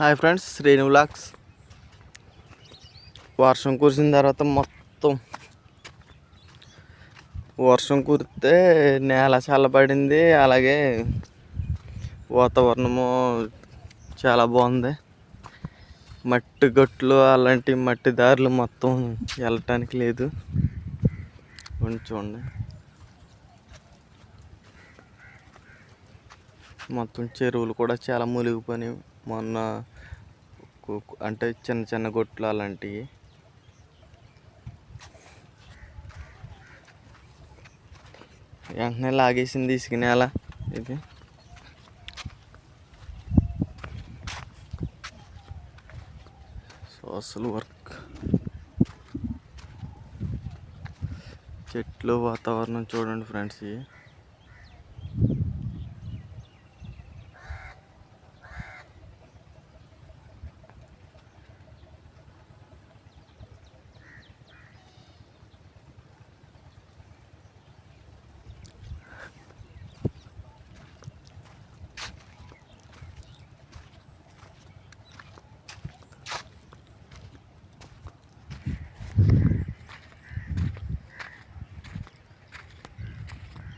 Hi friends, Srinu vlogs. వర్షం కురిసిన తర్వాత మొత్తం వర్షం కురితే నేల చల్లబడింది. అలాగే వాతావరణము చాలా బాగుంది. మట్టి గట్లు అలాంటి మట్టి దారులు మొత్తం వెళ్ళటానికి లేదు. చూడండి, మొత్తం చెరువులు కూడా చాలా మునిగిపోయినాయి. మొన్న అంటే చిన్న చిన్న గొట్లు అలాంటివి. వెంటనే లాగేసింది ఇసుక నేల. ఇది సోషల్ వర్క్. చెట్లు వాతావరణం చూడండి ఫ్రెండ్స్.